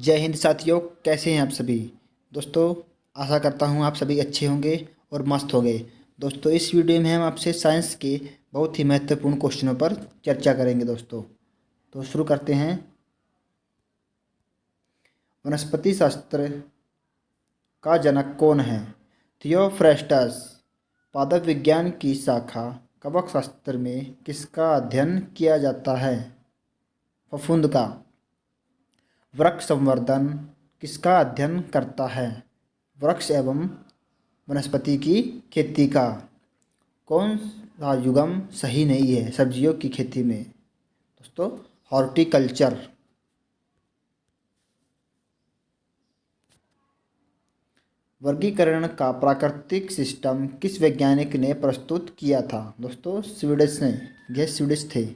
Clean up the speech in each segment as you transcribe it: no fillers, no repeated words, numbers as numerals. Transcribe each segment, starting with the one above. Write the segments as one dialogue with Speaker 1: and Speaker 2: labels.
Speaker 1: जय हिंद साथियों, कैसे हैं आप सभी। दोस्तों, आशा करता हूं आप सभी अच्छे होंगे और मस्त होंगे। दोस्तों, इस वीडियो में हम आपसे साइंस के बहुत ही महत्वपूर्ण क्वेश्चनों पर चर्चा करेंगे। दोस्तों, तो शुरू करते हैं। वनस्पति शास्त्र का जनक कौन है? थियोफ्रेस्टस। पादप विज्ञान की शाखा कवक शास्त्र में किसका अध्ययन किया जाता है? फफूंद का। वृक्ष संवर्धन किसका अध्ययन करता है? वृक्ष एवं वनस्पति की खेती का। कौन सा युगम सही नहीं है सब्जियों की खेती में? दोस्तों, हॉर्टिकल्चर। वर्गीकरण का प्राकृतिक सिस्टम किस वैज्ञानिक ने प्रस्तुत किया था? दोस्तों, स्वीडिश ने। यह स्वीडिश थे।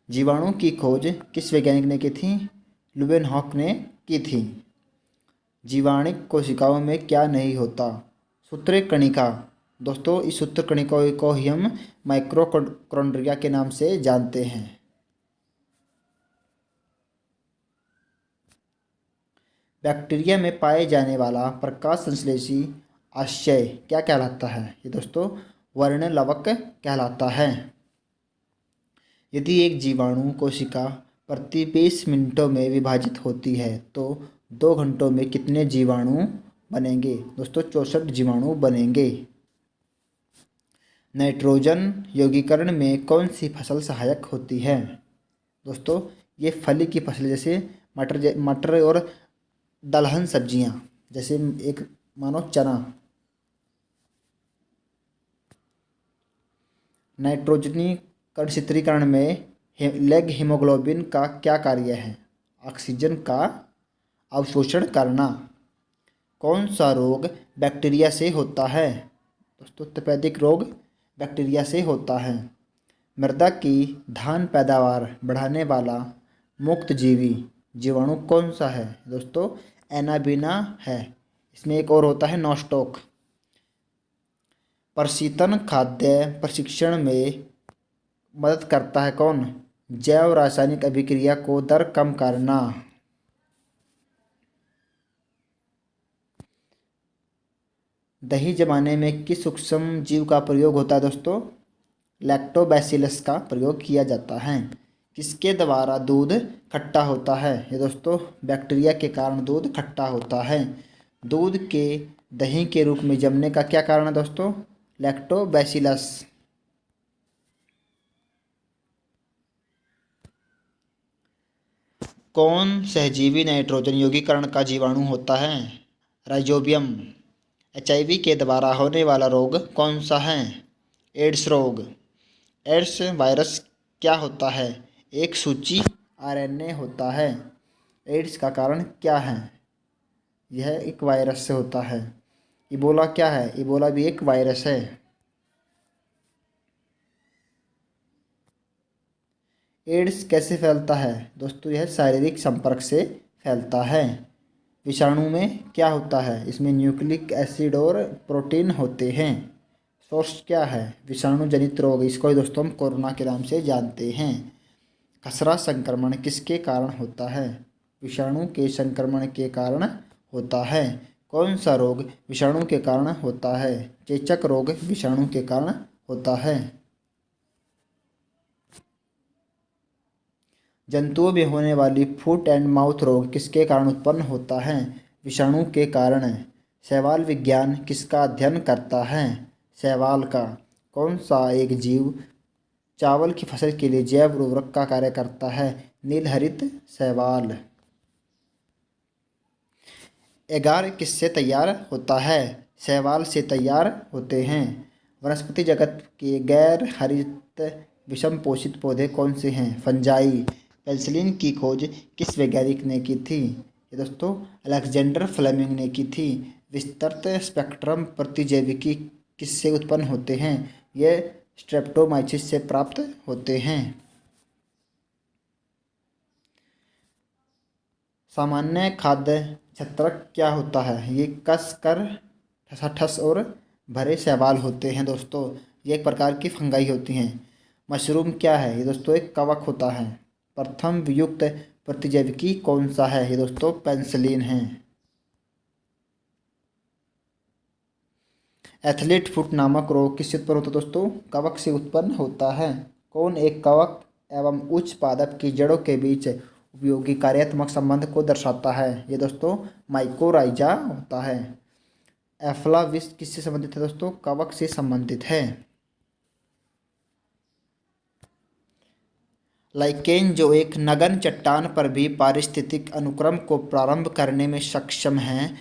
Speaker 1: जीवाणु की खोज किस वैज्ञानिक ने की थी? लुवेनहॉक ने की थी। जीवाणिक कोशिकाओं में क्या नहीं होता? सूत्रकणिका। दोस्तों, इस सूत्रकणिका को ही हम माइक्रोकॉन्ड्रिया के नाम से जानते हैं। बैक्टीरिया में पाए जाने वाला प्रकाश संश्लेषी आशय क्या कहलाता है? ये दोस्तों वर्णलवक कहलाता है। यदि एक जीवाणु कोशिका प्रति 20 मिनटों में विभाजित होती है तो 2 घंटों में कितने जीवाणु बनेंगे? दोस्तों, 64 जीवाणु बनेंगे। नाइट्रोजन यौगीकरण में कौन सी फसल सहायक होती है? दोस्तों, ये फली की फसल जैसे मटर और दलहन सब्जियां, जैसे एक मानो चना। नाइट्रोजनीकरण शीतलीकरण में लेग हीमोग्लोबिन का क्या कार्य है? ऑक्सीजन का अवशोषण करना। कौन सा रोग बैक्टीरिया से होता है? दोस्तों, तपेदिक रोग बैक्टीरिया से होता है। मृदा की धान पैदावार बढ़ाने वाला मुक्त जीवी जीवाणु कौन सा है? दोस्तों, एनाबीना है। इसमें एक और होता है नॉस्टॉक। प्रशीतन खाद्य प्रशिक्षण में मदद करता है कौन? जैव रासायनिक अभिक्रिया को दर कम करना। दही जमाने में किस सूक्ष्म जीव का प्रयोग होता है? दोस्तों, लैक्टोबैसिलस का प्रयोग किया जाता है। किसके द्वारा दूध खट्टा होता है? ये दोस्तों बैक्टीरिया के कारण दूध खट्टा होता है। दूध के दही के रूप में जमने का क्या कारण है? दोस्तों, लैक्टोबैसिलस। कौन सहजीवी नाइट्रोजन यौगीकरण का जीवाणु होता है? राइजोबियम। एचआईवी के द्वारा होने वाला रोग कौन सा है? एड्स रोग। एड्स वायरस क्या होता है? एक सूची आरएनए होता है। एड्स का कारण क्या है? यह एक वायरस से होता है। इबोला क्या है? इबोला भी एक वायरस है। एड्स कैसे फैलता है? दोस्तों, यह शारीरिक संपर्क से फैलता है। विषाणु में क्या होता है? इसमें न्यूक्लिक एसिड और प्रोटीन होते हैं। सोर्स क्या है? विषाणु जनित रोग। इसको ही दोस्तों हम कोरोना के नाम से जानते हैं। खसरा संक्रमण किसके कारण होता है? विषाणु के संक्रमण के कारण होता है। कौन सा रोग विषाणु के कारण होता है? चेचक रोग विषाणु के कारण होता है। जंतुओं में होने वाली फुट एंड माउथ रोग किसके कारण उत्पन्न होता है? विषाणु के कारण। शैवाल विज्ञान किसका अध्ययन करता है? शैवाल का। कौन सा एक जीव चावल की फसल के लिए जैव उर्वरक का कार्य करता है? नीलहरित शैवाल। एगार किससे तैयार होता है? शैवाल से तैयार होते हैं। वनस्पति जगत के गैर हरित विषम पोषित पौधे कौन से हैं? फंजाई। पेनिसिलिन की खोज किस वैज्ञानिक ने की थी? ये दोस्तों अलेक्जेंडर फ्लेमिंग ने की थी। विस्तृत स्पेक्ट्रम प्रतिजैविकी किससे उत्पन्न होते हैं? ये स्ट्रेप्टोमाइसिस से प्राप्त होते हैं। सामान्य खाद्य छत्रक क्या होता है? ये कस कर ठसाठस और भरे शैवाल होते हैं। दोस्तों, ये एक प्रकार की फंगाई होती हैं। मशरूम क्या है? ये दोस्तों एक कवक होता है। प्रथम वियुक्त प्रतिजैविकी कौन सा है? ये दोस्तों पेनिसिलिन है। एथलीट फुट नामक रोग किससे उत्पन्न होता है दोस्तों? कवक से उत्पन्न होता है। कौन एक कवक एवं उच्च पादप की जड़ों के बीच उपयोगी कार्यात्मक संबंध को दर्शाता है? ये दोस्तों माइकोराइजा होता है। एफला विष किससे संबंधित है दोस्तों? कवक से संबंधित है। लाइकेन जो एक नगन चट्टान पर भी पारिस्थितिक अनुक्रम को प्रारंभ करने में सक्षम है,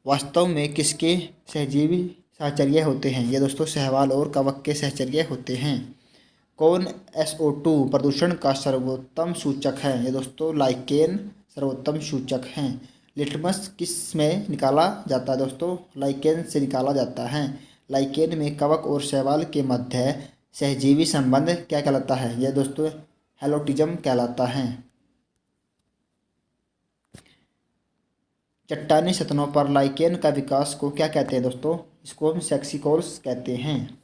Speaker 1: वास्तव में किसके सहजीवी साहचर्य होते हैं? ये दोस्तों शैवाल और कवक के साहचर्य होते हैं। कौन SO2 प्रदूषण का सर्वोत्तम सूचक है? ये दोस्तों लाइकेन सर्वोत्तम सूचक हैं। लिटमस किस में निकाला जाता है दोस्तों? लाइकेन से निकाला जाता है। लाइकेन में कवक और शैवाल के मध्य सहजीवी संबंध क्या कहलाता है? यह दोस्तों हेलोटिज्म कहलाता है। चट्टानी सतहों पर लाइकेन का विकास को क्या कहते हैं दोस्तों? इसको हम सेक्सिकोल्स कहते हैं।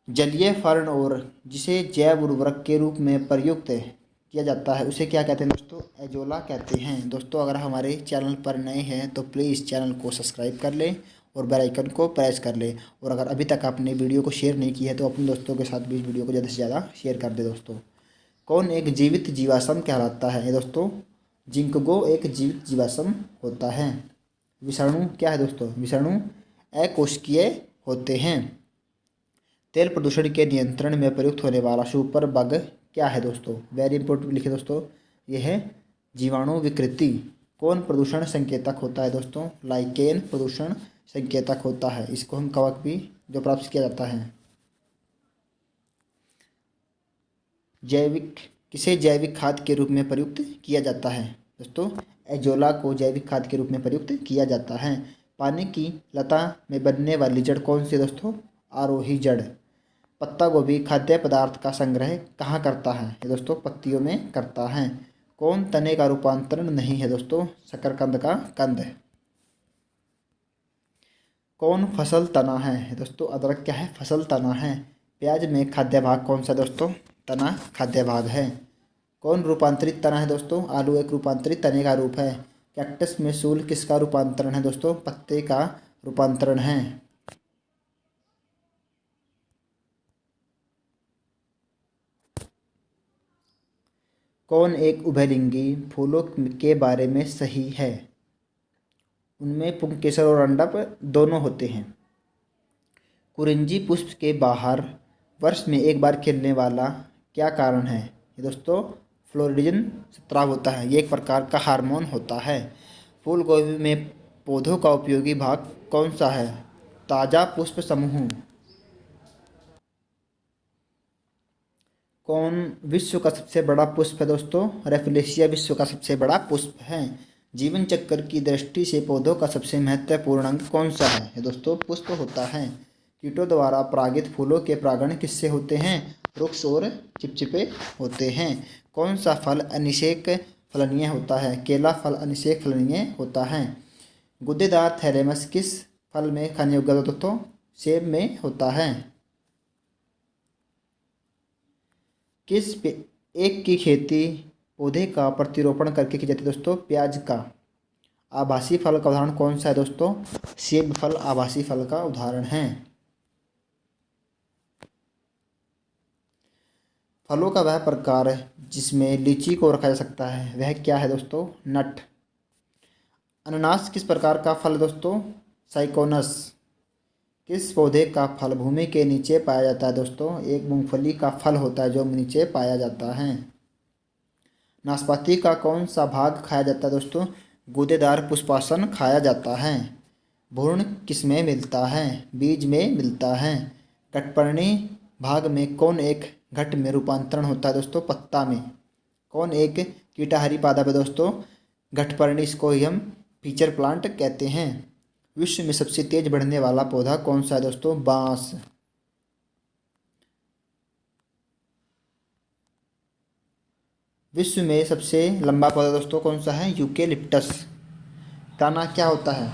Speaker 1: जलीय फर्न और जिसे जैव उर्वरक के रूप में प्रयुक्त किया जाता है उसे क्या कहते हैं दोस्तों? एजोला कहते हैं। दोस्तों अगर हमारे चैनल पर नए हैं तो प्लीज़ चैनल को सब्सक्राइब कर लें और बेल आइकन को प्रेस कर लें, और अगर अभी तक आपने वीडियो को शेयर नहीं किया है तो अपने दोस्तों के साथ भी इस वीडियो को ज़्यादा से ज़्यादा शेयर कर दें दोस्तों। कौन एक जीवित जीवाश्म कहलाता है? ये दोस्तों जिंकगो एक जीवित जीवाश्म होता है। विषाणु क्या है दोस्तों? विषाणु अकोशिकीय होते हैं। तेल प्रदूषण के नियंत्रण में प्रयुक्त होने वाला सुपर बग क्या है दोस्तों? वेरी इंपॉर्टेंट लिखे दोस्तों, यह है जीवाणु विकृति। कौन प्रदूषण संकेतक होता है दोस्तों? लाइकेन प्रदूषण संकेतक होता है। इसको हम कवक भी जो प्राप्त किया जाता है। किसे जैविक खाद के रूप में प्रयुक्त किया जाता है दोस्तों? एजोला को जैविक खाद के रूप में प्रयुक्त किया जाता है। पानी की लता में बनने वाली जड़ कौन सी दोस्तों? आरोही जड़। पत्ता गोभी खाद्य पदार्थ का संग्रह कहाँ करता है? ये दोस्तों पत्तियों में करता है। कौन तने का रूपांतरण नहीं है दोस्तों? शकरकंद का कंद। कौन फसल तना है दोस्तों? अदरक क्या है? फसल तना है। प्याज में खाद्य भाग कौन सा दोस्तों? तना खाद्य भाग है। कौन रूपांतरित तना है दोस्तों? आलू एक रूपांतरित तने का रूप है। कैक्टस में सूल किसका रूपांतरण है दोस्तों? पत्ते का रूपांतरण है। कौन एक उभयलिंगी फूलों के बारे में सही है? उनमें पुंकेसर और अंडप दोनों होते हैं। कुरिंजी पुष्प के बाहर वर्ष में एक बार खिलने वाला क्या कारण है? ये दोस्तों फ्लोरिडन स्राव होता है। ये एक प्रकार का हार्मोन होता है। फूल गोभी में पौधों का उपयोगी भाग कौन सा है? ताजा पुष्प समूह। कौन विश्व का सबसे बड़ा पुष्प है दोस्तों? रेफिलेशिया विश्व का सबसे बड़ा पुष्प है। जीवन चक्र की दृष्टि से पौधों का सबसे महत्वपूर्ण अंग कौन सा है? ये दोस्तों पुष्प होता है। कीटों द्वारा परागित फूलों के परागण किससे होते हैं? वृक्ष और चिपचिपे होते हैं। कौन सा फल अनिषेक फलनीय होता है? केला फल अनिषेक फलनीय होता है। गुद्देदार थैलेमस किस फल में खाने योग्य होता है दोस्तों? सेब में होता है। एक की खेती पौधे का प्रतिरोपण करके की जाती है दोस्तों? प्याज का। आभासी फल का उदाहरण कौन सा है दोस्तों? सेब फल आभासी फल का उदाहरण है। फलों का वह प्रकार जिसमें लीची को रखा जा सकता है वह क्या है दोस्तों? नट। अनानास किस प्रकार का फल है दोस्तों? साइकोनस। किस पौधे का फल भूमि के नीचे पाया जाता है दोस्तों? एक मूंगफली का फल होता है जो नीचे पाया जाता है। नाशपाती का कौन सा भाग खाया जाता है दोस्तों? गूदेदार पुष्पासन खाया जाता है। भ्रूण किस में मिलता है? बीज में मिलता है। कटपर्णी भाग में कौन एक घट में रूपांतरण होता है दोस्तों? पत्ता में। कौन एक कीटाहारी पादप है दोस्तों? घटपर्णी, इसको ही हम फीचर प्लांट कहते हैं। विश्व में सबसे तेज बढ़ने वाला पौधा कौन सा है दोस्तों? बांस। विश्व में सबसे लंबा पौधा दोस्तों कौन सा है? यूकेलिप्टस। तना क्या होता है?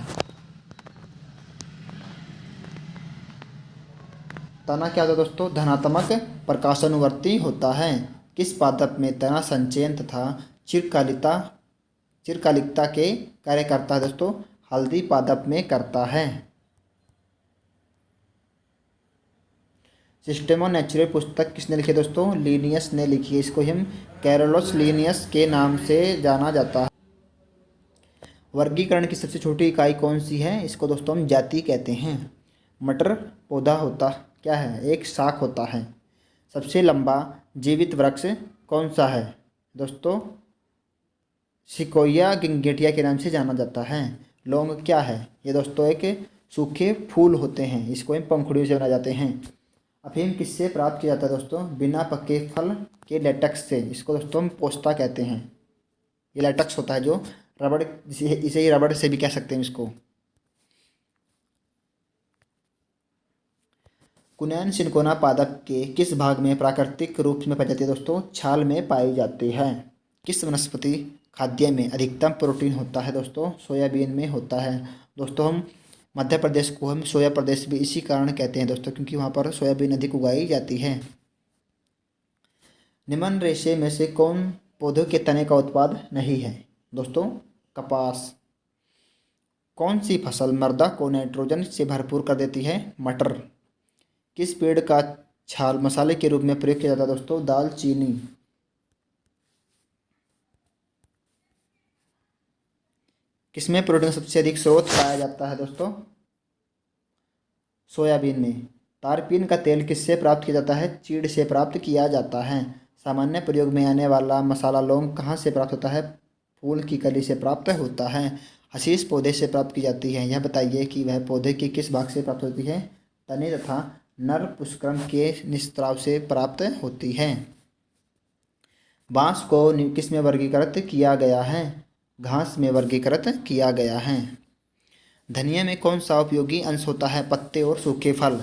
Speaker 1: तना क्या होता है दोस्तों? धनात्मक प्रकाशानुवर्ती होता है। किस पादप में तना संचयन तथा चिरकालिता चिरकालिकता के कार्य करता है दोस्तों? हल्दी पादप में करता है। सिस्टम ऑफ नेचुरल पुस्तक किसने लिखी है दोस्तों? लीनियस ने लिखी है। इसको हम कैरोलस लीनियस के नाम से जाना जाता है। वर्गीकरण की सबसे छोटी इकाई कौन सी है? इसको दोस्तों हम जाति कहते हैं। मटर पौधा होता क्या है? एक शाख होता है। सबसे लंबा जीवित वृक्ष कौन सा है दोस्तों? सिकोया गिंगेटिया के नाम से जाना जाता है। लौंग क्या है? ये दोस्तों एक सूखे फूल होते हैं। इसको हम पंखुड़ियों से बनाए जाते हैं। अफीम किससे प्राप्त किया जाता है दोस्तों? बिना पके फल के लेटेक्स से। इसको दोस्तों हम पोस्ता कहते हैं। ये लेटेक्स होता है जो रबड़, इसे ही रबड़ से भी कह सकते हैं इसको। कुनैन सिनकोना पादप के किस भाग में प्राकृतिक रूप में पाई जाती है दोस्तों? छाल में पाई जाती है। किस वनस्पति खाद्य में अधिकतम प्रोटीन होता है दोस्तों? सोयाबीन में होता है। दोस्तों हम मध्य प्रदेश को हम सोया प्रदेश भी इसी कारण कहते हैं दोस्तों, क्योंकि वहाँ पर सोयाबीन अधिक उगाई जाती है। निम्न रेशे में से कौन पौधों के तने का उत्पाद नहीं है दोस्तों? कपास। कौन सी फसल मृदा को नाइट्रोजन से भरपूर कर देती है? मटर। किस पेड़ का छाल मसाले के रूप में प्रयोग किया जाता है दोस्तों? दालचीनी। किसमें प्रोटीन सबसे अधिक स्रोत पाया जाता है दोस्तों? सोयाबीन में। तारपीन का तेल किससे प्राप्त किया जाता है? चीड़ से प्राप्त किया जाता है। सामान्य प्रयोग में आने वाला मसाला लौंग कहाँ से प्राप्त होता है? फूल की कली से प्राप्त होता है। हशीश पौधे से प्राप्त की जाती है। यह बताइए कि वह पौधे के किस भाग से प्राप्त होती है? तने तथा नर पुष्करम के निस्त्राव से प्राप्त होती है। बांस को किस में वर्गीकृत किया गया है? घास में वर्गीकृत किया गया है। धनिया में कौन सा उपयोगी अंश होता है? पत्ते और सूखे फल।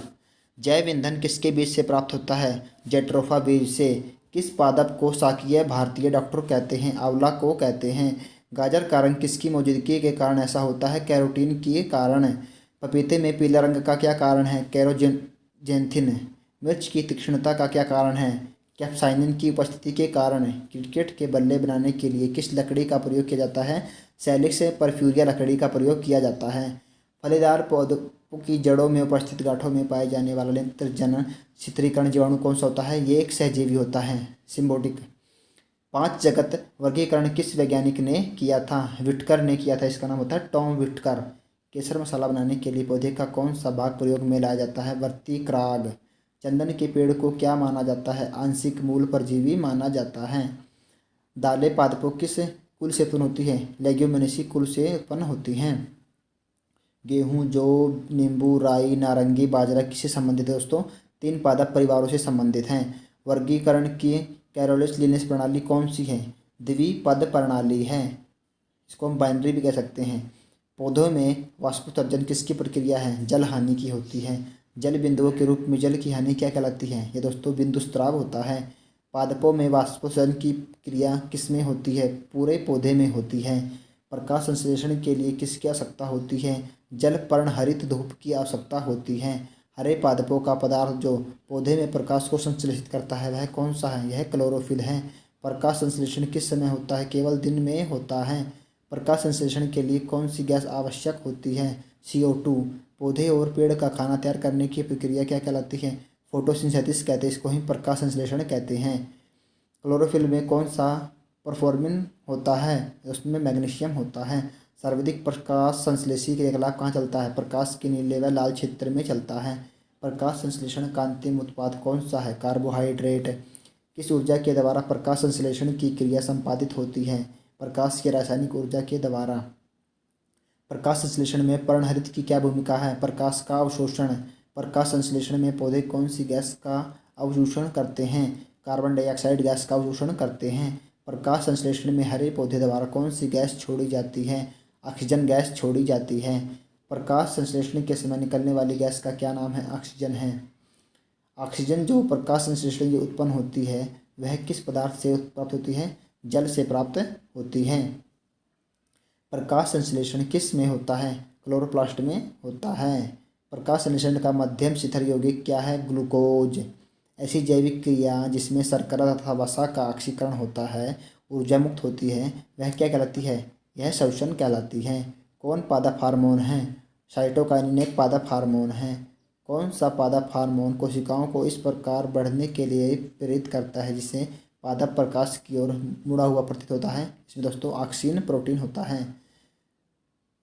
Speaker 1: जैव ईंधन किसके बीज से प्राप्त होता है? जैट्रोफा बीज से। किस पादप को शाकीय भारतीय डॉक्टर कहते हैं? आंवला को कहते हैं। गाजर का रंग किसकी मौजूदगी के कारण ऐसा होता है? कैरोटीन के कारण। पपीते में पीले रंग का क्या कारण है? कैरोजेंथिन। मिर्च की तीक्ष्णता का क्या कारण है? कैप्साइसिन की उपस्थिति के कारण। क्रिकेट के बल्ले बनाने के लिए किस लकड़ी का प्रयोग किया जाता है? सैलिक्स परफ्यूरिया लकड़ी का प्रयोग किया जाता है। फलीदार पौधों की जड़ों में उपस्थित गांठों में पाए जाने वाला नेत्रजन छिद्रीकरण जीवाणु कौन सा होता है? ये एक सहजीवी होता है, सिम्बोटिक। 5 जगत वर्गीकरण किस वैज्ञानिक ने किया था? विटकर ने किया था। इसका नाम होता है टॉम विटकर। केसर मसाला बनाने के लिए पौधे का कौन सा भाग प्रयोग में लाया जाता है? वर्तिक्राग। चंदन के पेड़ को क्या माना जाता है? आंशिक मूल परजीवी माना जाता है। दालें पादपों किस कुल से उत्पन्न होती है? लेग्यूमिनेसी कुल से उत्पन्न होती हैं। गेहूँ, जौ, नींबू, राई, नारंगी, बाजरा किससे संबंधित है दोस्तों? 3 पादप परिवारों से संबंधित हैं। वर्गीकरण की कैरोलिस लीनियस प्रणाली कौन सी है? द्विपद प्रणाली है। इसको हम बाइनरी भी कह सकते हैं। पौधों में वाष्पोत्सर्जन किसकी प्रक्रिया है? जल हानि की होती है। जल बिंदुओं के रूप में जल की हानि क्या कहलाती है? ये दोस्तों बिंदुस्राव होता है। पादपों में वाष्पोत्सर्जन की क्रिया किसमें होती है? पूरे पौधे में होती है। प्रकाश संश्लेषण के लिए किसकी आवश्यकता होती है? जल पर्णहरित धूप की आवश्यकता होती है। हरे पादपों का पदार्थ जो पौधे में प्रकाश को संश्लेषित करता है वह कौन सा है? यह क्लोरोफिल है। प्रकाश संश्लेषण किस समय होता है? केवल दिन में होता है। प्रकाश संश्लेषण के लिए कौन सी गैस आवश्यक होती है? CO2। पौधे और पेड़ का खाना तैयार करने की प्रक्रिया क्या कहलाती है? फोटोसिंथेसिस कहते हैं। इसको ही प्रकाश संश्लेषण कहते हैं। क्लोरोफिल में कौन सा परफॉर्मिन होता है? उसमें मैग्नीशियम होता है। सर्वाधिक प्रकाश संश्लेषी क्रियाकलाप कहाँ चलता है? प्रकाश के नीले व लाल क्षेत्र में चलता है। प्रकाश संश्लेषण का अंतिम उत्पाद कौन सा है? कार्बोहाइड्रेट। किस ऊर्जा के द्वारा प्रकाश संश्लेषण की क्रिया संपादित होती है? प्रकाश की रासायनिक ऊर्जा के द्वारा। प्रकाश संश्लेषण में पर्णहरित की क्या भूमिका है? प्रकाश का अवशोषण। प्रकाश संश्लेषण में पौधे कौन सी गैस का अवशोषण करते हैं? कार्बन डाइऑक्साइड गैस का अवशोषण करते हैं। प्रकाश संश्लेषण में हरे पौधे द्वारा कौन सी गैस छोड़ी जाती है? ऑक्सीजन गैस छोड़ी जाती है। प्रकाश संश्लेषण के समय निकलने वाली गैस का क्या नाम है? ऑक्सीजन है। ऑक्सीजन जो प्रकाश संश्लेषण से उत्पन्न होती है वह किस पदार्थ से प्राप्त होती है? जल से प्राप्त होती है। प्रकाश संश्लेषण किस में होता है? क्लोरोप्लास्ट में होता है। प्रकाश संश्लेषण का मध्यम शिथिल यौगिक क्या है? ग्लूकोज। ऐसी जैविक क्रिया जिसमें शर्करा तथा वसा का ऑक्सीकरण होता है, ऊर्जा मुक्त होती है, वह क्या कहलाती है? यह श्वसन कहलाती है। कौन पादप हार्मोन है? साइटोकाइनिन एक पादप हार्मोन है। कौन सा पादप हार्मोन कोशिकाओं को इस प्रकार बढ़ने के लिए प्रेरित करता है जिससे पादप प्रकाश की ओर मुड़ा हुआ प्रतीत होता है? इसमें दोस्तों ऑक्सिन प्रोटीन होता है।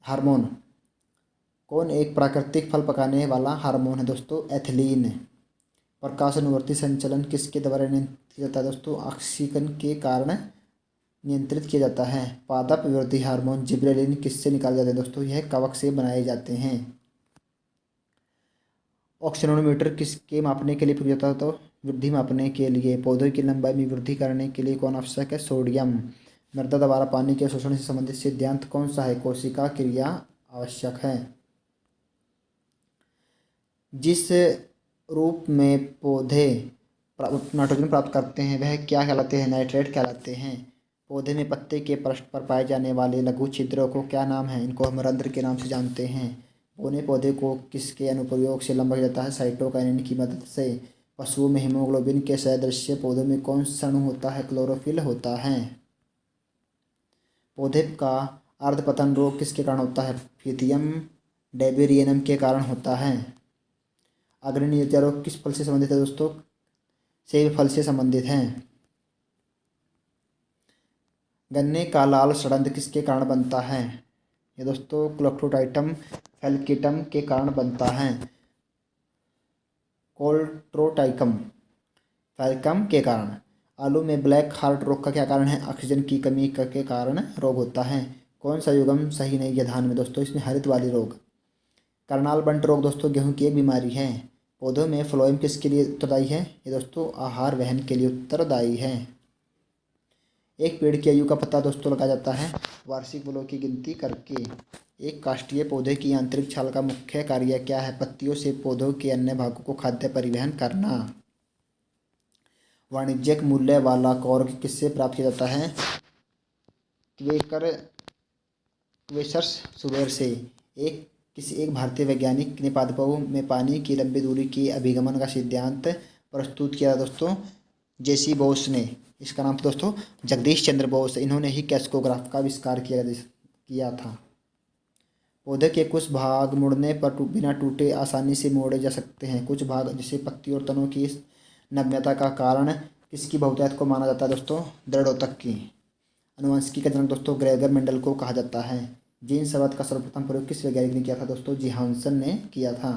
Speaker 1: हार्मोन। कौन एक प्राकृतिक फल पकाने वाला हार्मोन है? दोस्तों एथिलीन। प्रकाश अनुवर्ती संचलन किसके द्वारा नियंत्रित किया जाता है? दोस्तों ऑक्सीकरण के कारण नियंत्रित किया जाता है। पादप विरोधी हार्मोन जिबरेलिन किससे निकाले जाते हैं? दोस्तों यह कवक से बनाए जाते हैं। ऑक्सीनोमीटर किसके मापने के लिए प्रयोग होता है? तो वृद्धि मापने के लिए। पौधों की लंबाई में वृद्धि करने के लिए कौन आवश्यक है? सोडियम। मृदा द्वारा पानी के शोषण से संबंधित सिद्धांत कौन सा है? कोशिका क्रिया आवश्यक है। जिस रूप में पौधे नाइट्रोजन प्राप्त करते हैं वह क्या कहलाते हैं? नाइट्रेट कहलाते हैं। पौधे में पत्ते के पृष्ठ पर पाए जाने वाले लघु छिद्रों को क्या नाम है? इनको हम रंध्र के नाम से जानते हैं। पौने पौधे को किसके अनुप्रयोग से लंबा किया जाता है? साइटोकाइनिन की मदद से। पशुओं में हीमोग्लोबिन के सदृश्य पौधों में कौन सा अणु होता है? क्लोरोफिल होता है। पौधे का अर्धपतन रोग किसके कारण होता है? फिथियम डेबिरियनम के कारण होता है। अग्रणी रोग किस फल से संबंधित है? दोस्तों सेब फल से संबंधित है। गन्ने का लाल सड़ंद किसके कारण बनता है? ये दोस्तों क्लोट्रोटाइटम फैल्किटम के कारण बनता है। कोल्ट्रोटाइकम फैल्कम के कारण। आलू में ब्लैक हार्ट रोग का क्या कारण है? ऑक्सीजन की कमी के कारण रोग होता है। कौन सा युग्म सही नहीं है धान में? दोस्तों इसमें हरित वाली रोग। करनाल बंट रोग दोस्तों गेहूं की एक बीमारी है। पौधों में फ्लोएम किसके लिए उत्तरदायी है? ये दोस्तों आहार वहन के लिए उत्तरदायी है। एक पेड़ की आयु का पता दोस्तों लगाया जाता है वार्षिक फलों की गिनती करके। एक काष्ठीय पौधे की आंतरिक छाल का मुख्य कार्य क्या है? पत्तियों से पौधों के अन्य भागों को खाद्य परिवहन करना। वाणिज्यिक मूल्य वाला कॉर्क किससे प्राप्त किया जाता है? क्वेकर्स सुवेर से। किसी एक भारतीय वैज्ञानिक ने पादपों में पानी की लंबी दूरी के अभिगमन का सिद्धांत प्रस्तुत किया दोस्तों जेसी बोस ने। इसका नाम था दोस्तों जगदीश चंद्र बोस। इन्होंने ही कैस्कोग्राफ का आविष्कार किया था। पौधे के कुछ भाग मुड़ने पर बिना टूटे आसानी से मोड़े जा सकते हैं। कुछ भाग जैसे पत्ती और तनों की नम्यता का कारण किसकी बहुतायत को माना जाता है? दोस्तों दृढ़ोतक की। अनुवंशिकी का जनक दोस्तों ग्रेगर मेंडल को कहा जाता है। जीन शब्द का सर्वप्रथम प्रयोग किस वैज्ञानिक ने किया था? दोस्तों जोहानसन ने किया था।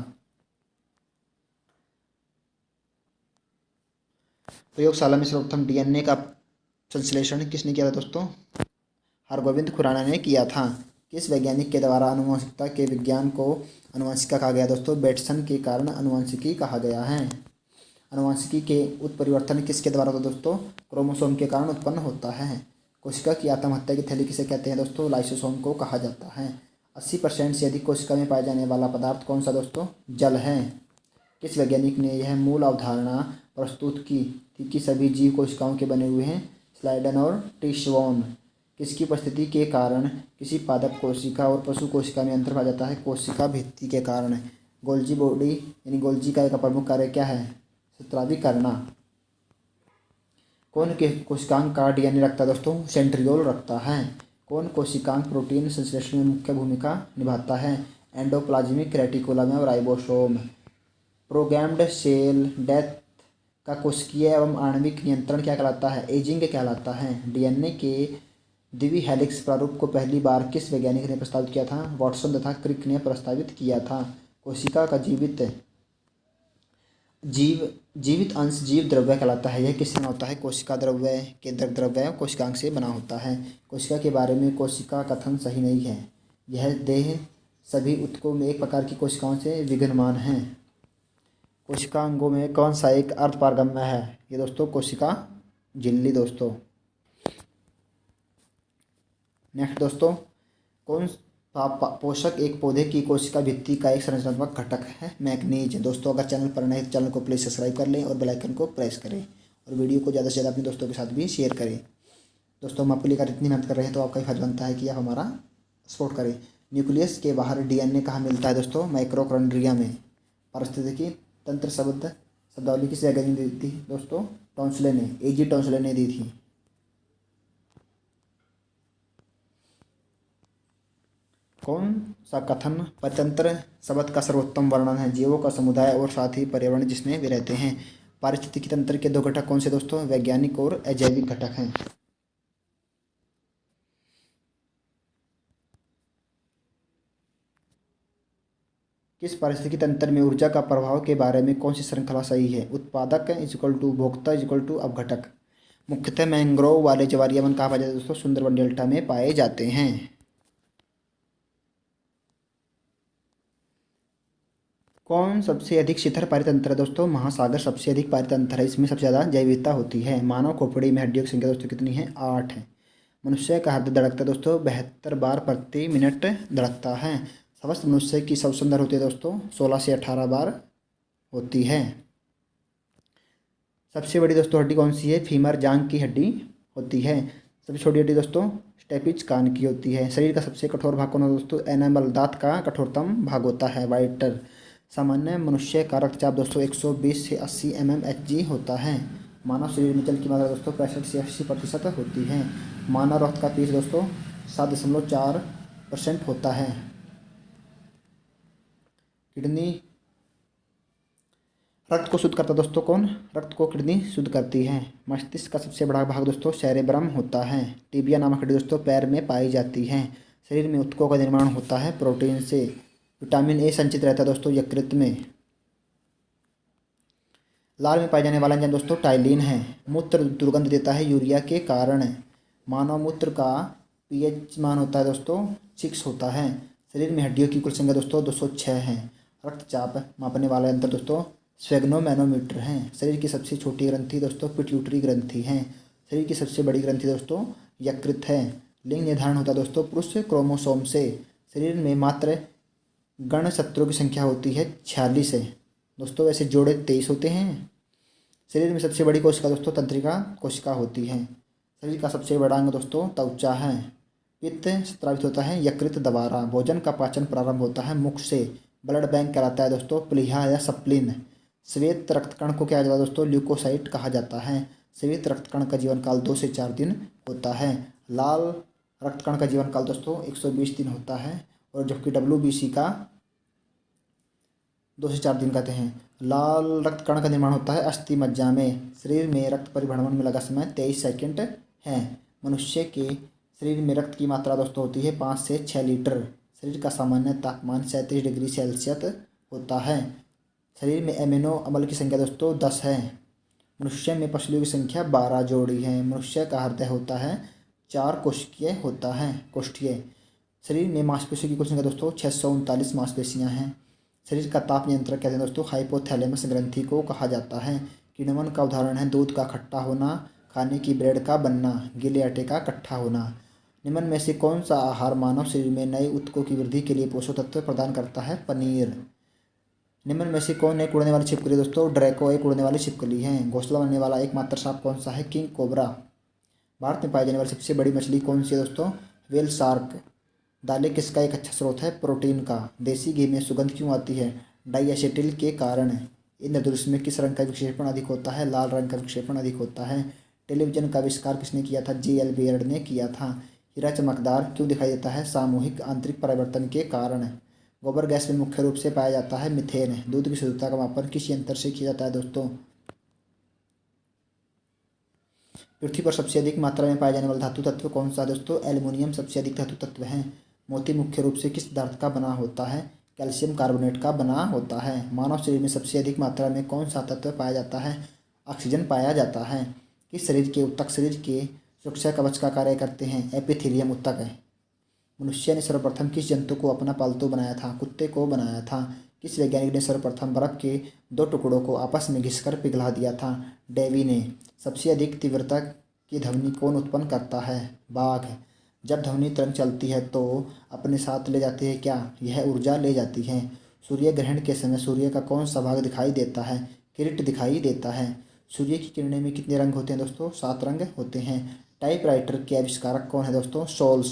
Speaker 1: प्रयोगशाला में सर्वप्रथम डीएनए का संश्लेषण किसने किया था? दोस्तों हरगोविंद खुराना ने किया था। किस वैज्ञानिक के द्वारा आनुवंशिकता के विज्ञान को आनुवंशिकी कहा गया? दोस्तों बेटसन के कारण आनुवंशिकी कहा गया है। आनुवंशिकी के उत्परिवर्तन किसके द्वारा? दोस्तों क्रोमोसोम के कारण उत्पन्न होता है। कोशिका की आत्महत्या की थैली किसे कहते हैं? दोस्तों लाइसोसोम को कहा जाता है। 80% से अधिक कोशिका में पाए जाने वाला पदार्थ कौन सा? दोस्तों जल है। किस वैज्ञानिक ने यह मूल अवधारणा प्रस्तुत की थी कि सभी जीव कोशिकाओं के बने हुए हैं? स्लाइडन और टिशवॉन। किसकी उपस्थिति के कारण किसी पादप कोशिका और पशु कोशिका में अंतर पाया जाता है? कोशिका भित्ति के कारण। गोल्जी बॉडी यानी गोल्जी का एक प्रमुख कार्य क्या है? स्रावी करना। कौन के कोशिकांग का डीएनए रखता है? दोस्तों सेंट्रियोल रखता है। कौन कोशिकांग प्रोटीन संश्लेषण में मुख्य भूमिका निभाता है? एंडोप्लाज्मिक रेटिकुलम और राइबोसोम। प्रोग्राम्ड सेल डेथ का कोशिकीय एवं आणविक नियंत्रण क्या कहलाता है? एजिंग कहलाता है। डीएनए के द्वि हेलिक्स प्रारूप को पहली बार किस वैज्ञानिक ने प्रस्तावित किया था? वाटसन तथा क्रिक ने प्रस्तावित किया था। कोशिका का जीवित अंश जीव द्रव्य कहलाता है। यह किससे बना होता है? कोशिका द्रव्य केंद्रक द्रव्य कोशिकांग से बना होता है। कोशिका के बारे में कोशिका कथन सही नहीं है। यह देह सभी ऊतकों में एक प्रकार की कोशिकाओं से विघ्नमान है। कोशिकांगों में कौन सा एक अर्धपारगम्य है? ये दोस्तों कोशिका झिल्ली दोस्तों। नेक्स्ट दोस्तों कौन पोषक एक पौधे की कोशिका भित्ति का एक संरचनात्मक घटक है? मैग्नीज। दोस्तों अगर चैनल पर नए तो चैनल को प्लीज़ सब्सक्राइब कर लें और बेल आइकन को प्रेस करें और वीडियो को ज़्यादा से ज़्यादा अपने दोस्तों के साथ भी शेयर करें। दोस्तों हम आपके लिए इतनी मेहनत कर रहे हैं तो आपका ही फर्ज बनता है कि आप हमारा सपोर्ट करें। न्यूक्लियस के बाहर डीएनए कहाँ मिलता है? दोस्तों माइटोकॉन्ड्रिया में। पारिस्थितिकी तंत्र शब्दावली किस वैज्ञानिक ने दी थी दोस्तों? टॉन्सले ने, एजी टॉन्सले ने दी थी। कौन सा कथन परितंत्र शब्द का सर्वोत्तम वर्णन है? जीवों का समुदाय और साथ ही पर्यावरण जिसमें वे रहते हैं। पारिस्थितिकी तंत्र के 2 घटक कौन से दोस्तों? वैज्ञानिक और अजैविक घटक हैं। किस पारिस्थितिकी तंत्र में ऊर्जा का प्रभाव के बारे में कौन सी श्रृंखला सही है? उत्पादक इक्वल टू उपभोक्ता इक्वल टू अपघटक। मुख्यतः मैंग्रोव वाले ज्वारीय वन कहाँ पाए जाते हैं दोस्तों? सुंदरबन डेल्टा में पाए जाते हैं। कौन सबसे अधिक शिखर पारितंत्र है दोस्तों? महासागर सबसे अधिक पारितंत्र है, इसमें सबसे ज़्यादा जैव विविधता होती है। मानव खोपड़ी में हड्डियों की संख्या दोस्तों कितनी है? 8 है। मनुष्य का हृदय धड़कता है दोस्तों 72 बार प्रति मिनट धड़कता है। स्वस्थ मनुष्य की सबसे सुंदर होती है दोस्तों 16 से 18 बार होती है। सबसे बड़ी दोस्तों हड्डी कौन सी है? फीमर जांघ की हड्डी होती है। सबसे छोटी हड्डी दोस्तों स्टेपिज कान की होती है। शरीर का सबसे कठोर भाग कौन है दोस्तों? एनामल, दांत का कठोरतम भाग होता है वाइटर। सामान्य मनुष्य का रक्तचाप दोस्तों 120 से 80 mmHg होता है। मानव शरीर में जल की मात्रा दोस्तों 65 से 80% होती है। मानव रक्त का पीएच दोस्तों 7.4% होता है। किडनी रक्त को शुद्ध करता दोस्तों कौन? रक्त को किडनी शुद्ध करती है। मस्तिष्क का सबसे बड़ा भाग दोस्तों सेरेब्रम होता है। टिबिया नामक हड्डी दोस्तों पैर में पाई जाती है। शरीर में ऊतकों का निर्माण होता है प्रोटीन से। विटामिन ए संचित रहता है दोस्तों यकृत में। लार में पाए जाने वाला एंजाइम दोस्तों टाइलिन है। मूत्र दुर्गंध देता है यूरिया के कारण। मानव मूत्र का पीएच मान होता है दोस्तों 6 होता है। शरीर में हड्डियों की कुल संख्या दोस्तों 206 है। रक्तचाप मापने वाला यंत्र दोस्तों स्फेग्नोमैनोमीटर है। शरीर की सबसे छोटी ग्रंथि दोस्तों पिट्यूटरी ग्रंथि है। शरीर की सबसे बड़ी ग्रंथि दोस्तों यकृत है। लिंग निर्धारण होता है दोस्तों पुरुष क्रोमोसोम से। शरीर में मात्र गणशत्रुओं की संख्या होती है 46 है दोस्तों, वैसे जोड़े 23 होते हैं। शरीर में सबसे बड़ी कोशिका दोस्तों तंत्रिका कोशिका होती है। शरीर का सबसे बड़ा अंग दोस्तों त्वचा है। पित्त स्रावित होता है यकृत द्वारा। भोजन का पाचन प्रारंभ होता है मुख से। ब्लड बैंक कहलाता है दोस्तों प्लीहा या सप्लिन। श्वेत रक्तकण को क्या कहा जाता है दोस्तों? ल्यूकोसाइट कहा जाता है। श्वेत रक्तकण का जीवन काल 2 से 4 दिन होता है। लाल रक्तकण का जीवन काल दोस्तों 120 दिन होता है, और जबकि WBC का 2 से 4 दिन कहते हैं। लाल रक्तकण का निर्माण होता है अस्थि मज्जा में। शरीर में रक्त परिभ्रमण में लगा समय 23 सेकंड है। मनुष्य के शरीर में रक्त की मात्रा दोस्तों होती है 5 से 6 लीटर। शरीर का सामान्य तापमान 37 डिग्री सेल्सियस होता है। शरीर में एमिनो अम्ल की संख्या दोस्तों 10 है। मनुष्य में पसलियों की संख्या 12 जोड़ी है। मनुष्य का हृदय होता है 4 कोशिकीय होता है कोष्ठीय। शरीर में मांसपेशियों की कुल संख्या दोस्तों 639 मांसपेशियां हैं। शरीर का ताप नियंत्रक कहते हैं दोस्तों हाइपोथैलेमस ग्रंथि को कहा जाता है। किण्वन का उदाहरण है दूध का खट्टा होना, खाने की ब्रेड का बनना, गीले आटे का इकट्ठा होना। निम्न में से कौन सा आहार मानव शरीर में नए ऊतकों की वृद्धि के लिए पोषक तत्व प्रदान करता है? पनीर। निम्न में से कौन एक उड़ने वाली छिपकली दोस्तों? ड्रैको एक उड़ने वाली छिपकली है। घोंसला बनने वाला एकमात्र सांप कौन सा है? King cobra. भारत में पाई जाने वाली सबसे बड़ी मछली कौन सी है दोस्तों? Whale shark. दालें किसका एक अच्छा स्रोत है? प्रोटीन का। देसी घी में सुगंध क्यों आती है? डाइएसिटिल के कारण। इंद्रधनुष में किस रंग का विक्षेपण अधिक होता है? लाल रंग का विक्षेपण अधिक होता है। टेलीविजन का आविष्कार किसने किया था? JL बेयर्ड ने किया था। हीरा चमकदार क्यों दिखाई देता है? सामूहिक आंतरिक परिवर्तन के कारण। गोबर गैस में मुख्य रूप से पाया जाता है मिथेन। दूध की शुद्धता का मापन किस यंत्र से किया जाता है दोस्तों? पृथ्वी पर सबसे अधिक मात्रा में पाया जाने वाला धातु तत्व कौन सा दोस्तों? एल्युमिनियम सबसे अधिक धातु तत्व है। मोती मुख्य रूप से किस पदार्थ का बना होता है? कैल्शियम कार्बोनेट का बना होता है। मानव शरीर में सबसे अधिक मात्रा में कौन सा तत्व पाया जाता है? ऑक्सीजन पाया जाता है। किस शरीर के ऊतक शरीर के सुरक्षा कवच का कार्य करते हैं? एपिथेलियम ऊतक है। मनुष्य ने सर्वप्रथम किस जंतु को अपना पालतू बनाया था? कुत्ते को बनाया था। किस वैज्ञानिक ने सर्वप्रथम बर्फ के 2 टुकड़ों को आपस में घिसकर पिघला दिया था? डेवी ने। सबसे अधिक तीव्रता की ध्वनि कौन उत्पन्न करता है? बाघ। जब ध्वनि तरंग चलती है तो अपने साथ ले जाती है क्या? यह ऊर्जा ले जाती है। सूर्य ग्रहण के समय सूर्य का कौन सा भाग दिखाई देता है? किरीट दिखाई देता है। सूर्य की किरणें में कितने रंग होते हैं दोस्तों? 7 रंग होते हैं। टाइपराइटर के आविष्कारक कौन है दोस्तों? सोल्स।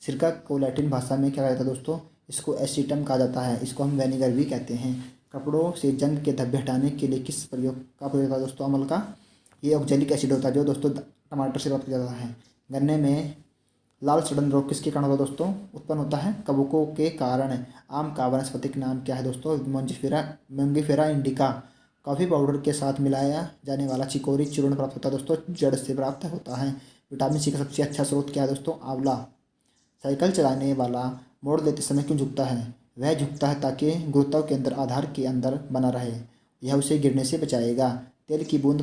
Speaker 1: सिरका को लैटिन भाषा में क्या कहा जाता है दोस्तों? इसको एसीटम कहा जाता है। इसको हम वेनिगर भी कहते हैं। कपड़ों से जंग के धब्बे हटाने के लिए किस प्रयोग होता है दोस्तों अमल का? ये ऑक्जेलिक एसिड होता है जो दोस्तों टमाटर से प्राप्त किया जाता है। गन्ने में लाल सड़न रोग किसके कारण होता है दोस्तों? उत्पन्न होता है कवकों के कारण। आम का वानस्पतिक नाम क्या है दोस्तों? मोंगिफेरा इंडिका। कॉफ़ी पाउडर के साथ मिलाया जाने वाला चिकोरी चूर्ण प्राप्त होता है दोस्तों? जड़ से प्राप्त होता है। विटामिन सी का सबसे अच्छा स्रोत क्या है दोस्तों? आंवला। साइकिल चलाने वाला मोड़ लेते समय क्यों झुकता है? वह झुकता है ताकि गुरुत्व केंद्र आधार के अंदर बना रहे। यह उसे गिरने से बचाएगा। तेल की बूंद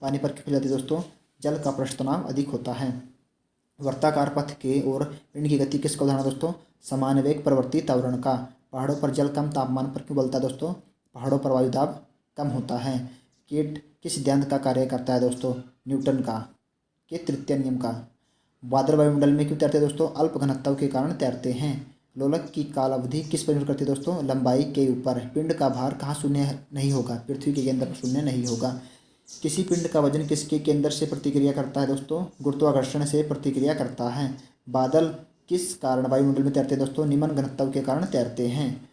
Speaker 1: पानी पर क्यों फैल जाती है दोस्तों? जल का पृष्ठ तनाव अधिक होता है। वर्ताकार पथ के ओर पिंड की गति किसका उदाहरण है दोस्तों? समान वेग प्रवृत्ति त्वरण का। पहाड़ों पर जल कम तापमान पर क्यों उबलता है दोस्तों? पहाड़ों पर वायु दाब कम होता है। कीट किस सिद्धांत का कार्य करता है दोस्तों? न्यूटन का के तृतीय नियम का। बादल वायुमंडल में क्यों तैरते हैं दोस्तों? अल्प घनत्व के कारण तैरते हैं। लोलक की काल अवधि किस पर निर्भर करती है दोस्तों? लंबाई के ऊपर। पिंड का भार कहाँ शून्य नहीं होगा? पृथ्वी के केंद्र पर शून्य नहीं होगा। किसी पिंड का वजन किसके केंद्र से प्रतिक्रिया करता है दोस्तों? गुरुत्वाकर्षण से प्रतिक्रिया करता है। बादल किस कारण वायुमंडल में तैरते हैं दोस्तों? निम्न घनत्व के कारण तैरते हैं।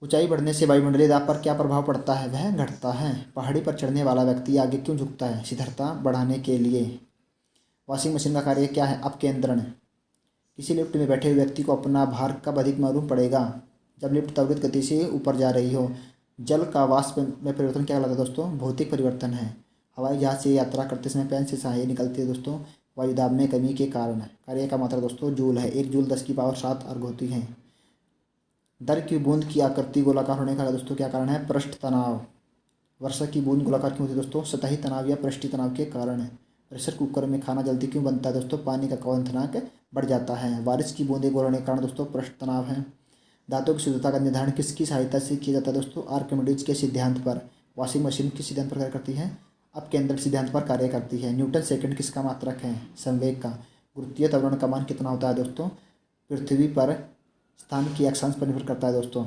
Speaker 1: ऊंचाई बढ़ने से वायुमंडलीय दाब पर क्या प्रभाव पड़ता है? वह घटता है। पहाड़ी पर चढ़ने वाला व्यक्ति आगे क्यों झुकता है? शीतलता बढ़ाने के लिए। वॉशिंग मशीन का कार्य क्या है? अपकेंद्रण। किसी लिफ्ट में बैठे हुए व्यक्ति को अपना भार कब अधिक मालूम पड़ेगा? जब लिफ्ट त्वरित गति से ऊपर जा रही हो। जल का वाष्प में परिवर्तन क्या कहलाता है दोस्तों? भौतिक परिवर्तन है। हवाई जहाज से यात्रा करते समय पैन से स्याही निकलती है दोस्तों? वायुदाब में कमी के कारण। कार्य का मात्रा दोस्तों जूल है। 1 जूल 10⁻7 अर्घ होती है। दर की बूंद की आकृति गोलाकार होने का दोस्तों क्या कारण है? पृष्ठ तनाव। वर्षा की बूंद गोलाकार क्यों होती है दोस्तों? सतही तनाव या पृष्ठीय तनाव के कारण। प्रेशर कुकर में खाना जल्दी क्यों बनता है दोस्तों? पानी का क्वथनांक बढ़ जाता है। बारिश की बूंदें गोल होने के कारण दोस्तों पृष्ठ तनाव है। दांतों की शुद्धता का निर्धारण किसकी सहायता से किया जाता है दोस्तों? आर्किमिडीज के सिद्धांत पर। वॉशिंग मशीन किस सिद्धांत पर कार्य करती है? अपकेंद्र सिद्धांत पर कार्य करती है। न्यूटन सेकंड किसका मात्रक है? संवेग का। गुरुत्वीय त्वरण का मान कितना होता है दोस्तों? पृथ्वी पर स्थान की अक्षांश पर निर्भर करता है दोस्तों।